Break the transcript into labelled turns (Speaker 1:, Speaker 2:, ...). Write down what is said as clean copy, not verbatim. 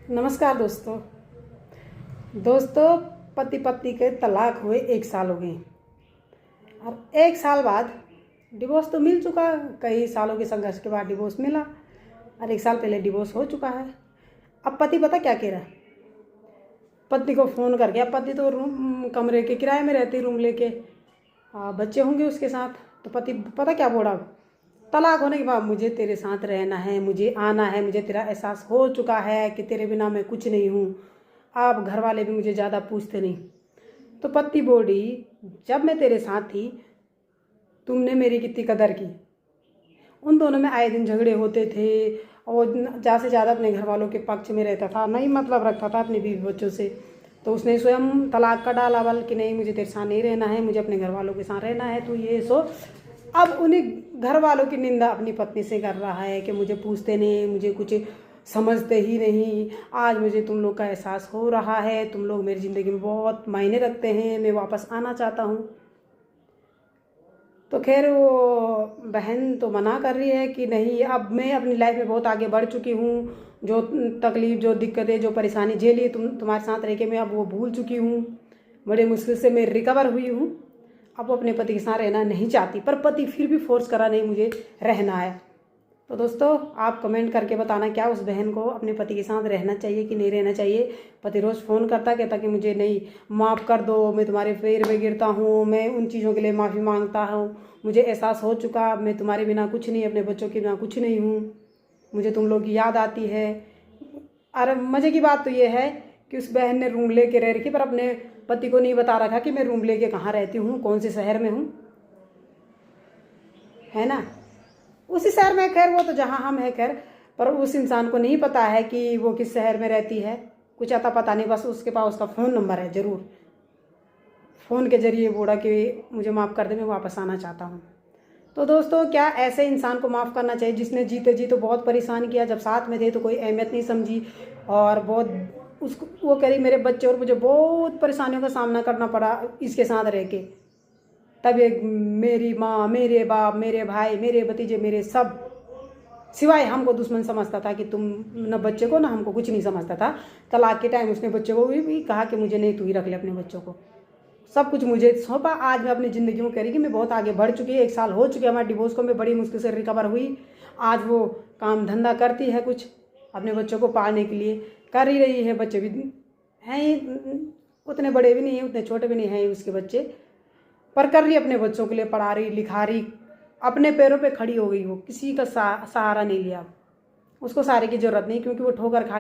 Speaker 1: नमस्कार दोस्तों पति पत्नी के तलाक हुए 1 साल हो गए और 1 साल बाद डिवोर्स तो मिल चुका। कई सालों के संघर्ष के बाद डिवोर्स मिला और 1 साल पहले डिवोर्स हो चुका है। अब पति पता क्या कह रहा है, पत्नी को फ़ोन करके। अब पति तो रूम कमरे के किराए में रहती, रूम लेके बच्चे होंगे उसके साथ। तो पति पता क्या बोला, तलाक होने के बाद मुझे तेरे साथ रहना है, मुझे आना है, मुझे तेरा एहसास हो चुका है कि तेरे बिना मैं कुछ नहीं हूँ। अब घर वाले भी मुझे ज़्यादा पूछते नहीं। तो पत्नी बोली, जब मैं तेरे साथ थी तुमने मेरी कितनी कदर की। उन दोनों में आए दिन झगड़े होते थे और ज़्यादा से ज़्यादा अपने घर वालों के पक्ष में रहता था, नहीं मतलब रखता था अपने बीवी बच्चों से। तो उसने स्वयं तलाक का डाला बल कि नहीं, मुझे तेरे साथ नहीं रहना है, मुझे अपने घर वालों के साथ रहना है, तो ये सो। अब उन्हीं घर वालों की निंदा अपनी पत्नी से कर रहा है कि मुझे पूछते नहीं, मुझे कुछ समझते ही नहीं। आज मुझे तुम लोग का एहसास हो रहा है, तुम लोग मेरी ज़िंदगी में बहुत मायने रखते हैं, मैं वापस आना चाहता हूँ। तो खैर वो बहन तो मना कर रही है कि नहीं, अब मैं अपनी लाइफ में बहुत आगे बढ़ चुकी हूँ। जो तकलीफ़, जो दिक्कतें, जो परेशानी झेली तुम्हारे साथ रह के मैं अब वो भूल चुकी हूँ। बड़े मुश्किल से मैं रिकवर हुई हूँ। अब वो अपने पति के साथ रहना नहीं चाहती, पर पति फिर भी फोर्स करा, नहीं मुझे रहना है। तो दोस्तों आप कमेंट करके बताना, क्या उस बहन को अपने पति के साथ रहना चाहिए कि नहीं रहना चाहिए। पति रोज़ फ़ोन करता, कहता कि मुझे नहीं, माफ़ कर दो, मैं तुम्हारे पैर में गिरता हूँ, मैं उन चीज़ों के लिए माफ़ी मांगता हूँ, मुझे एहसास हो चुका, मैं तुम्हारे बिना कुछ नहीं, अपने बच्चों के बिना कुछ नहीं हूँ, मुझे तुम लोग की याद आती है। और मज़े की बात तो ये है कि उस बहन ने रूम ले के रह रखी, पर अपने पति को नहीं बता रखा कि मैं रूम लेके कहाँ रहती हूँ, कौन से शहर में हूँ, है ना। उसी शहर में, खैर वो तो जहाँ हम हैं खैर, पर उस इंसान को नहीं पता है कि वो किस शहर में रहती है, कुछ आता पता नहीं। बस उसके पास उसका फ़ोन नंबर है, ज़रूर फ़ोन के ज़रिए बोला कि मुझे माफ़ कर दे, मैं वापस आना चाहता हूँ। तो दोस्तों क्या ऐसे इंसान को माफ़ करना चाहिए जिसने जीते जी तो बहुत परेशान किया, जब साथ में थे तो कोई अहमियत नहीं समझी, और बहुत उसको वो करी मेरे बच्चे और मुझे बहुत परेशानियों का सामना करना पड़ा इसके साथ रह के। तब एक मेरी माँ, मेरे बाप, मेरे भाई, मेरे भतीजे, मेरे सब सिवाय हमको दुश्मन समझता था कि तुम न बच्चे को, ना हमको, कुछ नहीं समझता था। तलाक के टाइम उसने बच्चे को भी कहा कि मुझे नहीं, तू ही रख ले अपने बच्चों को, सब कुछ मुझे सौंपा। आज मैं अपनी ज़िंदगी में कह रही कि मैं बहुत आगे बढ़ चुकी है। 1 साल हो चुके हमारे डिवोर्स को, मैं बड़ी मुश्किल से रिकवर हुई। आज वो काम धंधा करती है, कुछ अपने बच्चों को पालने के लिए कर ही रही है। बच्चे भी हैं ही, उतने बड़े भी नहीं हैं, उतने छोटे भी नहीं हैं उसके बच्चे, पर कर रही अपने बच्चों के लिए, पढ़ा रही, लिखा रही, अपने पैरों पे खड़ी हो गई। वो किसी का सहारा नहीं लिया, उसको सहारे की ज़रूरत नहीं, क्योंकि वो ठोकर खा